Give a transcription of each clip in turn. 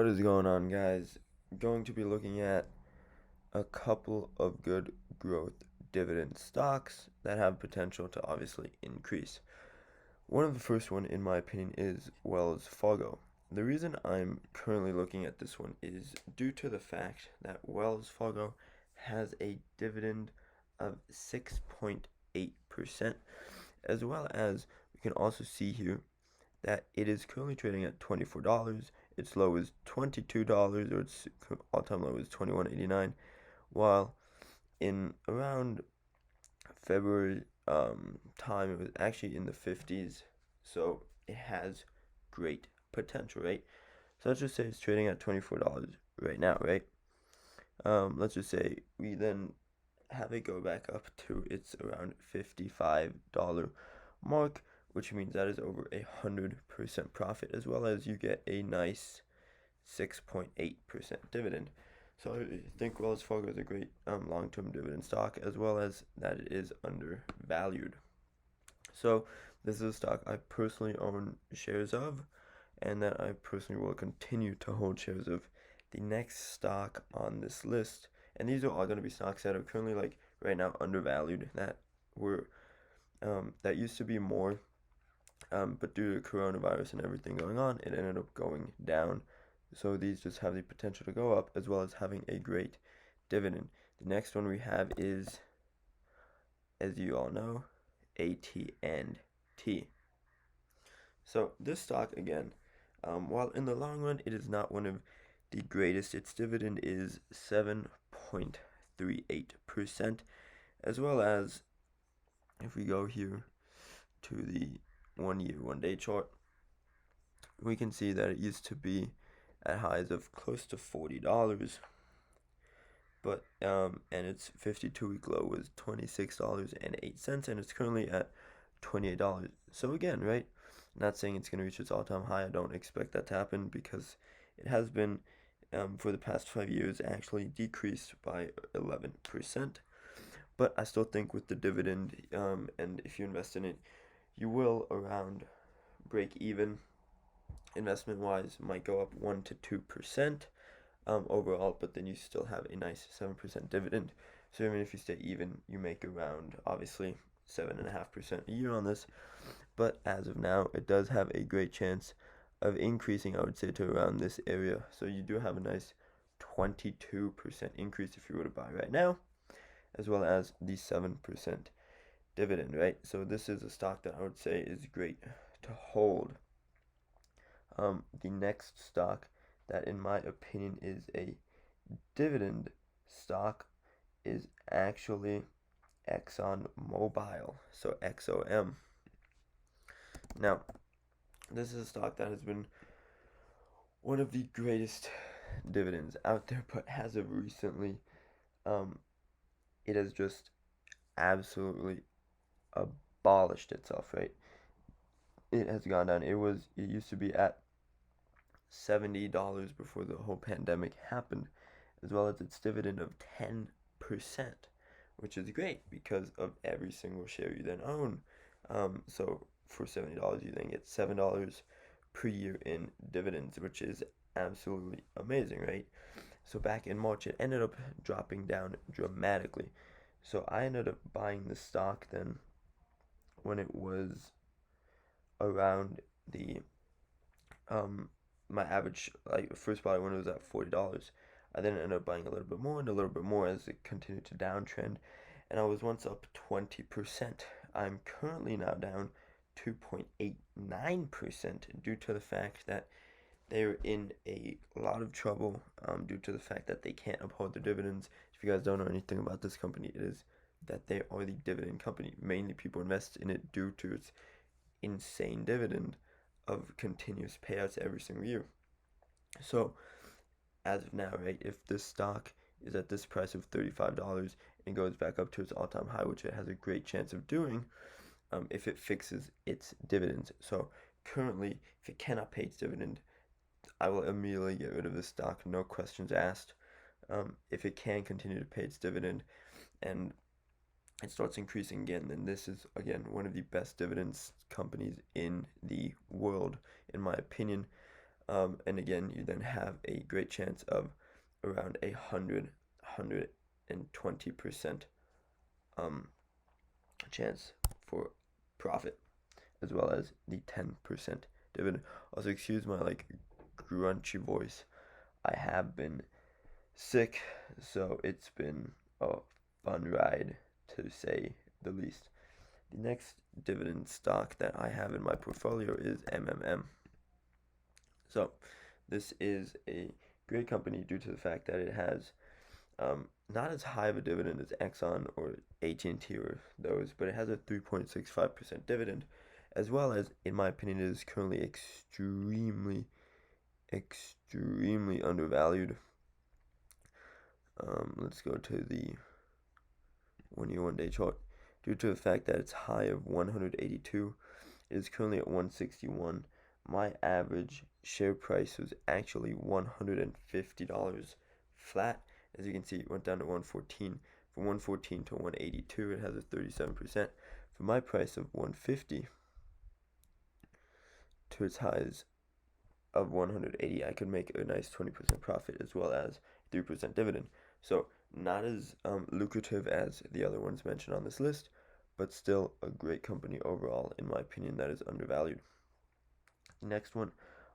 What is going on, guys? Going to be looking at a couple of good growth dividend stocks that have potential to obviously increase. One of the first one, in my opinion, is Wells Fargo. The reason I'm currently looking at this one is due to the fact that Wells Fargo has a dividend of 6.8%, as well as we can also see here that it is currently trading at $24. Its low is $22, or its all-time low is $21.89, while in around February time it was actually in the 50s. So it has great potential, right? So let's just say it's trading at $24 right now, right? Let's just say we then have it go back up to its around $55 mark, which means that is over 100% profit, as well as you get a nice 6.8% dividend. So I think Wells Fargo is a great long-term dividend stock, as well as that it is undervalued. So this is a stock I personally own shares of, and that I personally will continue to hold shares of. The next stock on this list, and these are all going to be stocks that are currently, like, right now undervalued, that were that used to be more, but due to coronavirus and everything going on, it ended up going down. So these just have the potential to go up, as well as having a great dividend. The next one we have is, as you all know, AT&T. So this stock, again, while in the long run it is not one of the greatest, its dividend is 7.38%, as well as if we go here to the 1 year, 1 day chart, we can see that it used to be at highs of close to $40, but and its 52-week low was $26.08, and it's currently at $28. So again, right, not saying it's going to reach its all-time high. I don't expect that to happen, because it has been for the past 5 years actually decreased by 11%. But I still think with the dividend, and if you invest in it, you will around break even investment wise, might go up 1 to 2% overall, but then you still have a nice 7% dividend. So even if you stay even, you make around obviously 7.5% a year on this. But as of now, it does have a great chance of increasing, I would say, to around this area. So you do have a nice 22% increase if you were to buy right now, as well as the 7% dividend, right? So this is a stock that I would say is great to hold. The next stock that, in my opinion, is a dividend stock is actually Exxon Mobil, so XOM. Now, this is a stock that has been one of the greatest dividends out there, but as of recently, it has just absolutely abolished itself, right? It has gone down. It used to be at $70 before the whole pandemic happened, as well as its dividend of 10%, which is great because of every single share you then own. So for $70, you then get $7 per year in dividends, which is absolutely amazing, right? So back in March, it ended up dropping down dramatically. So I ended up buying the stock then when it was around the my average, like, first buy when it was at $40. I then ended up buying a little bit more and a little bit more as it continued to downtrend, and I was once up 20%. I'm currently now down 2.89% due to the fact that they're in a lot of trouble, due to the fact that they can't uphold their dividends. If you guys don't know anything about this company, it is that they are the dividend company. Mainly people invest in it due to its insane dividend of continuous payouts every single year. So as of now, right, if this stock is at this price of $35 and goes back up to its all-time high, which it has a great chance of doing, if it fixes its dividends. So currently, if it cannot pay its dividend, I will immediately get rid of this stock, no questions asked. If it can continue to pay its dividend and it starts increasing again, then this is, again, one of the best dividends companies in the world, in my opinion. And again, you then have a great chance of around 120% um, chance for profit, as well as the 10% dividend. Also, excuse my like grunchy voice. I have been sick, so it's been a fun ride to say the least. The next dividend stock that I have in my portfolio is MMM. So, this is a great company due to the fact that it has not as high of a dividend as Exxon or AT&T or those, but it has a 3.65% dividend, as well as, in my opinion, it is currently extremely undervalued. Let's go to the 1-year, 1-day chart. Due to the fact that it's high of 182, it is currently at 161. My average share price was actually $150 flat. As you can see, it went down to 114. From 114 to 182, it has a 37%. For my price of 150 to its highs of 180, I could make a nice 20% profit as well as 3% dividend. So not as lucrative as the other ones mentioned on this list, but still a great company overall, in my opinion, that is undervalued. Next one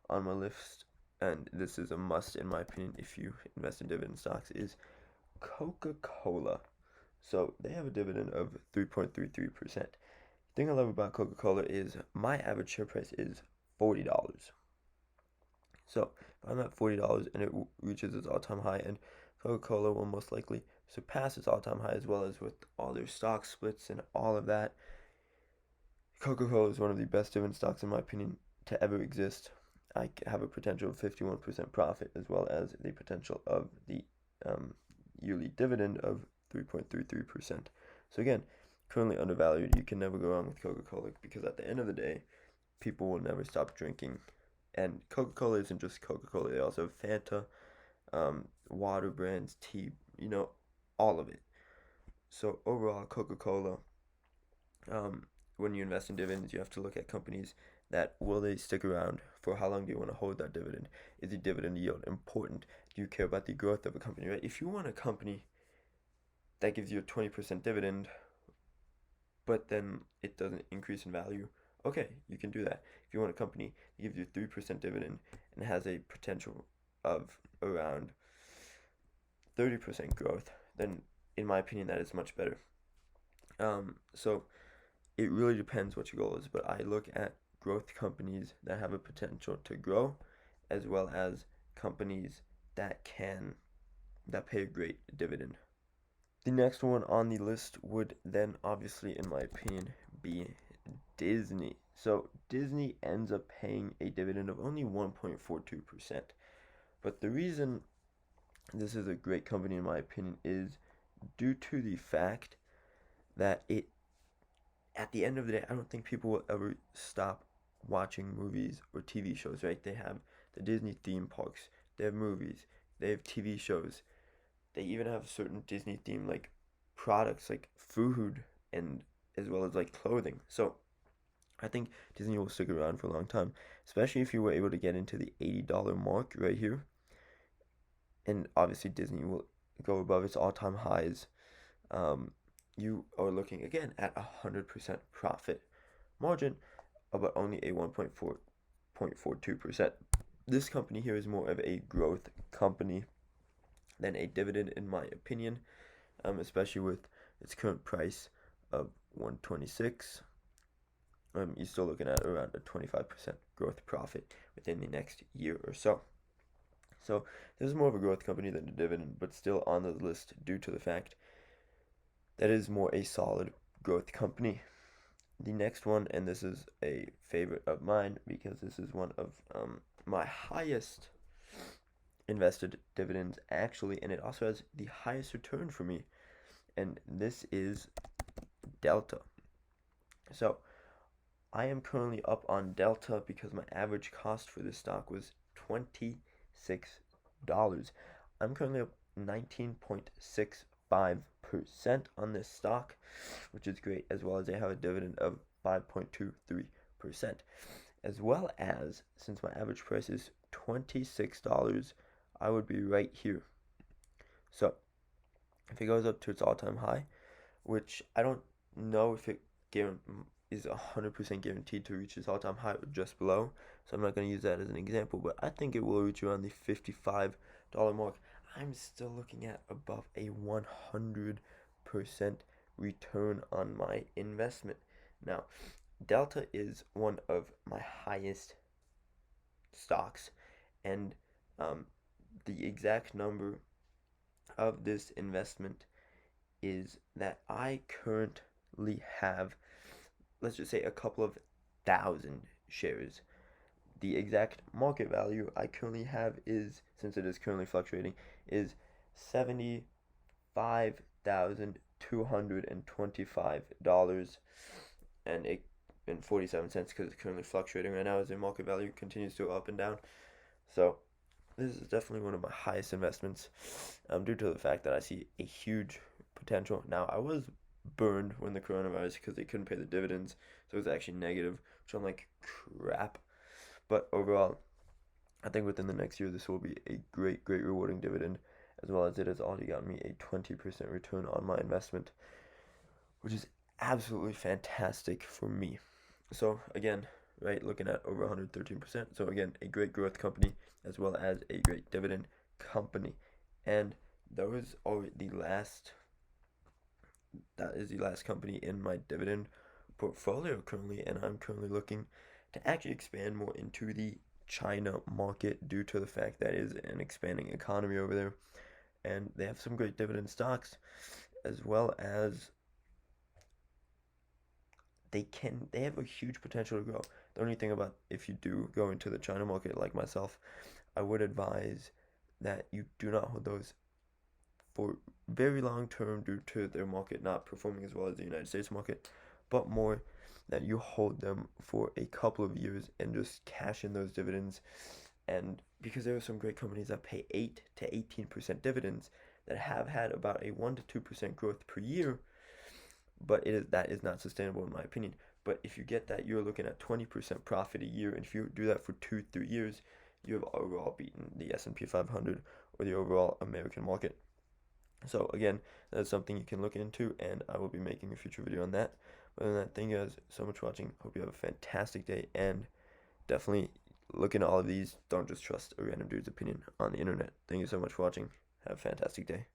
on my list, and this is a must in my opinion if you invest in dividend stocks, is Coca-Cola. So they have a dividend of 3.33%. The thing I love about Coca-Cola is my average share price is $40. So if I'm at $40 and it reaches its all-time high, and Coca-Cola will most likely surpass its all-time high, as well as with all their stock splits and all of that. Coca-Cola is one of the best dividend stocks in my opinion to ever exist. I have a potential of 51% profit, as well as the potential of the yearly dividend of 3.33%. So again, currently undervalued. You can never go wrong with Coca-Cola, because at the end of the day, people will never stop drinking. And Coca-Cola isn't just Coca-Cola. They also have Fanta, water brands, tea, all of it. So overall, Coca-Cola, when you invest in dividends, you have to look at companies that will they stick around for how long do you want to hold that dividend? Is the dividend yield important? Do you care about the growth of a company, right? If you want a company that gives you a 20% dividend, but then it doesn't increase in value, okay, you can do that. If you want a company that gives you 3% dividend and has a potential of around 30% growth, then in my opinion, that is much better. So it really depends what your goal is, but I look at growth companies that have a potential to grow, as well as companies that pay a great dividend. The next one on the list would then obviously, in my opinion, be Disney. So Disney ends up paying a dividend of only 1.42%. But the reason this is a great company, in my opinion, is due to the fact that at the end of the day, I don't think people will ever stop watching movies or TV shows, right? They have the Disney theme parks, they have movies, they have TV shows, they even have certain Disney themed like products like food and as well as like clothing. So I think Disney will stick around for a long time, especially if you were able to get into the $80 mark right here. And obviously Disney will go above its all-time highs. You are looking again at 100% profit margin, but only a 1.42%. This company here is more of a growth company than a dividend, in my opinion, especially with its current price of 126. You're still looking at around a 25% growth profit within the next year or so. So this is more of a growth company than a dividend, but still on the list due to the fact that it is more a solid growth company. The next one, and this is a favorite of mine because this is one of my highest invested dividends actually, and it also has the highest return for me, and this is Delta. So I am currently up on Delta because my average cost for this stock was $26. I'm currently up 19.65% on this stock, which is great, as well as they have a dividend of 5.23%, as well as, since my average price is $26, I would be right here. So if it goes up to its all-time high, which I don't know if it is 100% guaranteed to reach its all-time high or just below, so I'm not going to use that as an example, but I think it will reach around the $55 mark. I'm still looking at above a 100% return on my investment. Now, Delta is one of my highest stocks, and the exact number of this investment is that I currently have, let's just say, a couple of thousand shares. The exact market value I currently have is, since it is currently fluctuating, is $75,225 and 47 cents, because it's currently fluctuating right now as the market value continues to go up and down. So this is definitely one of my highest investments, due to the fact that I see a huge potential. Now, I was burned when the coronavirus, because they couldn't pay the dividends, so it was actually negative, which I'm like, crap. But overall, I think within the next year, this will be a great, great rewarding dividend, as well as it has already gotten me a 20% return on my investment, which is absolutely fantastic for me. So again, right, looking at over 113%. So again, a great growth company as well as a great dividend company. And that is the last company in my dividend portfolio currently, and I'm currently looking to actually expand more into the China market due to the fact that it is an expanding economy over there, and they have some great dividend stocks, as well as they have a huge potential to grow. The only thing about, if you do go into the China market like myself, I would advise that you do not hold those for very long term due to their market not performing as well as the United States market, but more that you hold them for a couple of years and just cash in those dividends. And because there are some great companies that pay 8 to 18% dividends that have had about a 1 to 2% growth per year, but that is not sustainable in my opinion. But if you get that, you're looking at 20% profit a year, and if you do that for 2-3 years, you have overall beaten the S&P 500 or the overall American market. So again, that's something you can look into, and I will be making a future video on that. But other than that, thank you guys so much for watching. Hope you have a fantastic day, and definitely look into all of these. Don't just trust a random dude's opinion on the internet. Thank you so much for watching. Have a fantastic day.